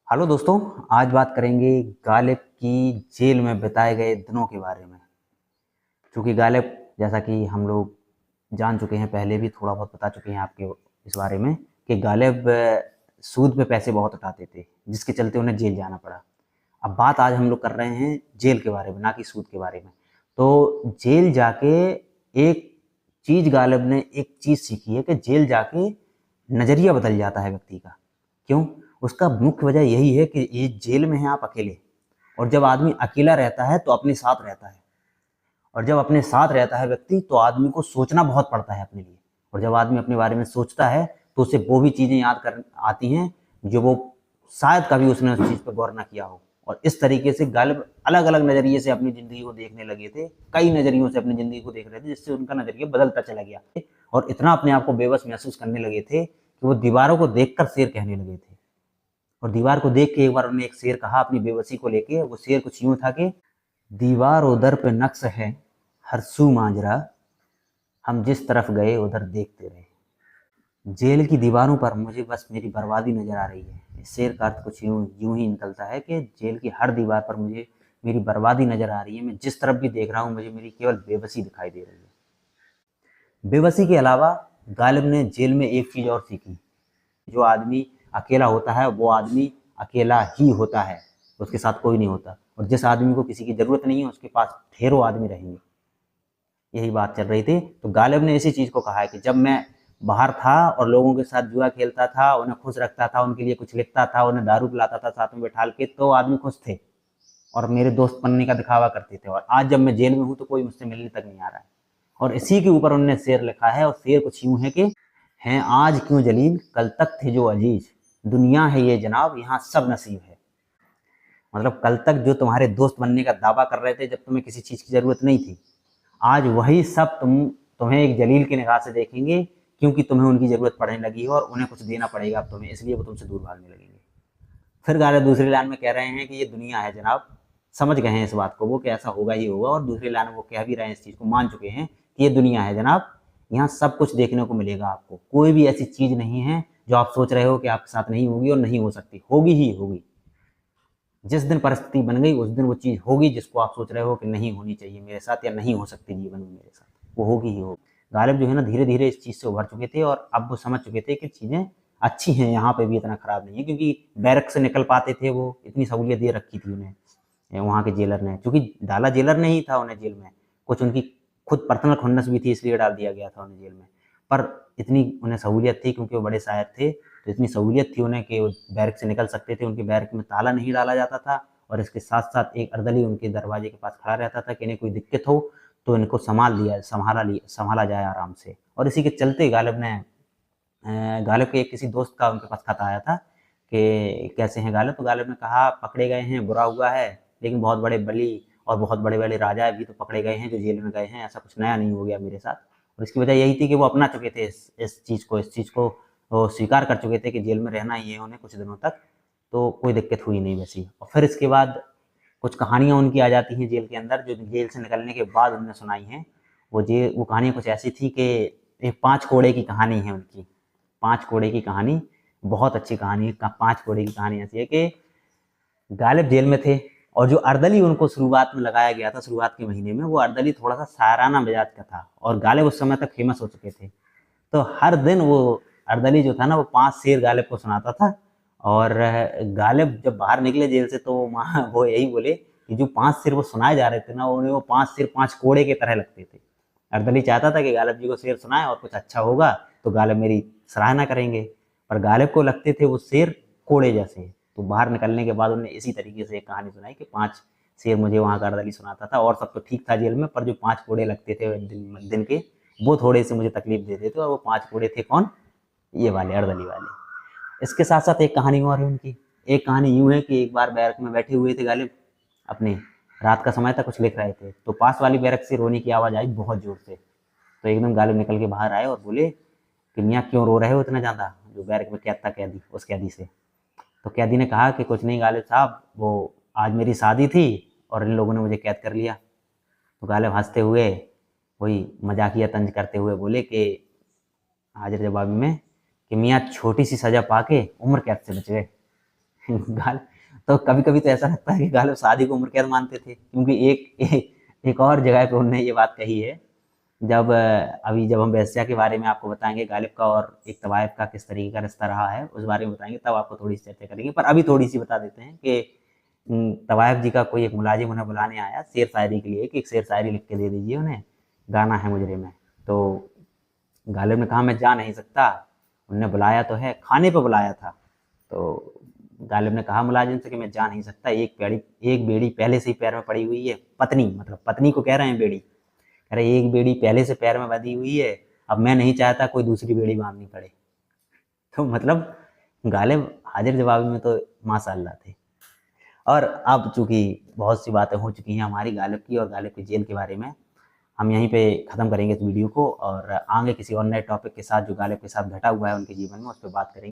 Hello दोस्तों। आज बात करेंगे गालिब की जेल में बिताए गए दिनों के बारे में। क्योंकि गालिब, जैसा कि हम लोग जान चुके हैं, पहले भी थोड़ा बहुत बता चुके हैं आपके इस बारे में कि गालिब सूद पे पैसे बहुत उठाते थे, जिसके चलते उन्हें जेल जाना पड़ा। अब बात आज हम लोग कर रहे हैं जेल के बारे में, ना कि सूद के बारे में। तो जेल जाके एक चीज़ गालिब ने एक चीज़ सीखी है कि जेल जाके नज़रिया बदल जाता है व्यक्ति का। क्यों? उसका मुख्य वजह यही है कि ये जेल में हैं आप अकेले, और जब आदमी अकेला रहता है तो अपने साथ रहता है, और जब अपने साथ रहता है व्यक्ति तो आदमी को सोचना बहुत पड़ता है अपने लिए। और जब आदमी अपने बारे में सोचता है तो उसे वो भी चीज़ें याद कर आती हैं जो वो शायद कभी उसने उस चीज़ पर गौर ना किया हो। और इस तरीके से गालिब अलग अलग नज़रिए से अपनी ज़िंदगी को देखने लगे थे, कई नज़रियों से अपनी ज़िंदगी को देख रहे थे, जिससे उनका नज़रिया बदलता चला गया और इतना अपने आप को बेबस महसूस करने लगे थे कि वो दीवारों को देखकर शेर कहने लगे थे। और दीवार को देख के एक बार उन्होंने एक शेर कहा अपनी बेबसी को लेके। वो शेर कुछ यूं था कि दीवार उधर पे नक्श है, हर सू मांजरा, हम जिस तरफ गए उधर देखते रहे। जेल की दीवारों पर मुझे बस मेरी बर्बादी नजर आ रही है। इस शेर का अर्थ कुछ यूं यूं ही निकलता है कि जेल की हर दीवार पर मुझे मेरी बर्बादी नजर आ रही है। मैं जिस तरफ भी देख रहा हूँ मुझे मेरी केवल बेबसी दिखाई दे रही है। बेबसी के अलावा गालिब ने जेल में एक चीज और सीखी। जो आदमी अकेला होता है वो आदमी अकेला ही होता है, उसके साथ कोई नहीं होता। और जिस आदमी को किसी की जरूरत नहीं है उसके पास ढेरों आदमी रहेंगे। यही बात चल रही थी। तो गालिब ने इसी चीज को कहा है कि जब मैं बाहर था और लोगों के साथ जुआ खेलता था, उन्हें खुश रखता था, उनके लिए कुछ लिखता था, उन्हें दारू पिलाता था साथ में बैठाल के, तो आदमी खुश थे और मेरे दोस्त बनने का दिखावा करते थे। और आज जब मैं जेल में हूँ तो कोई मुझसे मिलने तक नहीं आ रहा है। और इसी के ऊपर उन्होंने शेर लिखा है, और शेर कुछ यूं है कि हैं आज क्यों जलील, कल तक थे जो अजीज, दुनिया है ये जनाब, यहाँ सब नसीब है। मतलब कल तक जो तुम्हारे दोस्त बनने का दावा कर रहे थे जब तुम्हें किसी चीज़ की ज़रूरत नहीं थी, आज वही सब तुम्हें एक जलील की निगाह से देखेंगे, क्योंकि तुम्हें उनकी ज़रूरत पड़ने लगी है और उन्हें कुछ देना पड़ेगा अब तुम्हें, इसलिए वो तुमसे दूर भागने लगेंगे। फिर गालिब दूसरी लाइन में कह रहे हैं कि ये दुनिया है जनाब, समझ गए हैं इस बात को वो कि ऐसा होगा ही होगा। और दूसरी लाइन में वो कह भी रहे हैं, इस चीज़ को मान चुके हैं कि ये दुनिया है जनाब, यहाँ सब कुछ देखने को मिलेगा आपको। कोई भी ऐसी चीज़ नहीं है जो आप सोच रहे हो कि आपके साथ नहीं होगी और नहीं हो सकती, होगी ही होगी। जिस दिन परिस्थिति बन गई उस दिन वो चीज़ होगी जिसको आप सोच रहे हो कि नहीं होनी चाहिए मेरे साथ या नहीं हो सकती जीवन में मेरे साथ, वो होगी ही होगी। गालिब जो है ना धीरे धीरे इस चीज़ से उभर चुके थे और अब वो समझ चुके थे कि चीज़ें अच्छी हैं, यहाँ पे भी इतना खराब नहीं है। क्योंकि बैरक से निकल पाते थे वो, इतनी सहूलियत दे रखी थी उन्हें वहाँ के जेलर ने। क्योंकि डाला जेलर ने ही था उन्हें जेल में, कुछ उनकी खुद पर्सनल खुन्नस भी थी इसलिए डाल दिया गया था उन्हें जेल में। पर इतनी उन्हें सहूलियत थी क्योंकि वो बड़े शायर थे, तो इतनी सहूलियत थी उन्हें कि वो बैरक से निकल सकते थे। उनके बैरक में ताला नहीं डाला जाता था और इसके साथ साथ एक अर्दली उनके दरवाजे के पास खड़ा रहता था कि इन्हें कोई दिक्कत हो तो इनको संभाला जाए आराम से। और इसी के चलते गालिब के एक किसी दोस्त का उनके पास खत आया था कि कैसे हैं गालिब। तो गालिब ने कहा पकड़े गए हैं, बुरा हुआ है, लेकिन बहुत बड़े बली और बहुत बड़े बड़े राजा भी तो पकड़े गए हैं जो जेल में गए हैं, ऐसा कुछ नया नहीं हो गया मेरे साथ। और इसकी वजह यही थी कि वो अपना चुके थे इस चीज़ को वो स्वीकार कर चुके थे कि जेल में रहना ही है उन्हें कुछ दिनों तक, तो कोई दिक्कत हुई नहीं वैसी। और फिर इसके बाद कुछ कहानियाँ उनकी आ जाती हैं जेल के अंदर, जो जेल से निकलने के बाद उन्होंने सुनाई हैं। वो कहानियाँ कुछ ऐसी थी कि एक 5 कोड़े की कहानी है उनकी। 5 कोड़े की कहानी बहुत अच्छी कहानी है। 5 कोड़े की कहानी ऐसी है कि गालिब जेल में थे और जो अर्दली उनको शुरुआत में लगाया गया था, शुरुआत के महीने में, वो अर्दली थोड़ा सा शायराना मिजाज का था और गालिब उस समय तक फेमस हो चुके थे। तो हर दिन वो अर्दली जो था ना वो 5 शेर गालिब को सुनाता था। और गालिब जब बाहर निकले जेल से तो वहाँ वो यही बोले कि जो 5 शेर वो सुनाए जा रहे थे ना, उन्हें वो 5 शेर 5 कोड़े की तरह लगते थे। अर्दली चाहता था कि गालिब जी को शेर सुनाए और कुछ अच्छा होगा तो गालिब मेरी सराहना करेंगे, पर गालिब को लगते थे वो शेर कोड़े जैसे। तो बाहर निकलने के बाद उन्होंने इसी तरीके से एक कहानी सुनाई कि 5 शेर मुझे वहाँ का अर्दली सुनाता था और सब तो ठीक था जेल में, पर जो 5 कोड़े लगते थे दिन के वो थोड़े से मुझे तकलीफ देते थे। और वो 5 कोड़े थे कौन? ये वाले अर्दली वाले। इसके साथ साथ एक कहानी और है उनकी। एक कहानी यूं है कि एक बार बैरक में बैठे हुए थे गालिब अपने, रात का समय था, कुछ लिख रहे थे, तो पास वाली बैरक से रोने की आवाज़ आई बहुत ज़ोर से। तो एकदम गालिब निकल के बाहर आए और बोले कि मियाँ क्यों रो रहे हो इतना ज़्यादा? जो बैरक में कैद था कैदी, उस कैदी से। तो कैदी ने कहा कि कुछ नहीं गालिब साहब, वो आज मेरी शादी थी और इन लोगों ने मुझे कैद कर लिया। तो गालिब हंसते हुए वही मजाकिया तंज करते हुए बोले कि हाजिर जवाबी में कि मियाँ छोटी सी सज़ा पाके उम्र कैद से बच गए। गालिब तो कभी-कभी तो ऐसा लगता है कि गालिब शादी को उम्र कैद मानते थे, क्योंकि एक और जगह पे उन्होंने ये बात कही है, अभी जब हम वेश्या के बारे में आपको बताएँगे, गालिब का और एक तवाइफ का किस तरीके का रिश्ता रहा है, उस बारे में बताएँगे, तब आपको थोड़ी-सी चर्चा करेंगे। पर अभी थोड़ी-सी बता देते हैं कि तवाइफ जी का कोई एक मुलाजिम उन्हें बुलाने आया शेर शायरी के लिए कि एक शेर शायरी लिख के दे दीजिए उन्हें, गाना है मुजरे में। तो गालिब ने कहा मैं जा नहीं सकता, उनने बुलाया तो है, खाने पे बुलाया था। तो गालिब ने कहा मुलाजिम से कि मैं जा नहीं सकता, एक बेड़ी पहले से ही पैर में पड़ी हुई है। पत्नी मतलब पत्नी को कह रहे हैं बेड़ी, कह रहे एक बेड़ी पहले से पैर में बंधी हुई है, अब मैं नहीं चाहता कोई दूसरी बेड़ी बांधनी पड़े। तो मतलब गालिब हाजिर जवाबी में तो माशाअल्लाह थे। और अब चूंकि बहुत सी बातें हो चुकी हैं हमारी गालिब की और गालिब की जेल के बारे में, हम यहीं पे ख़त्म करेंगे इस वीडियो को और आगे किसी और नए टॉपिक के साथ जो गालिब के साथ घटा हुआ है उनके जीवन में, उस पर बात करेंगे।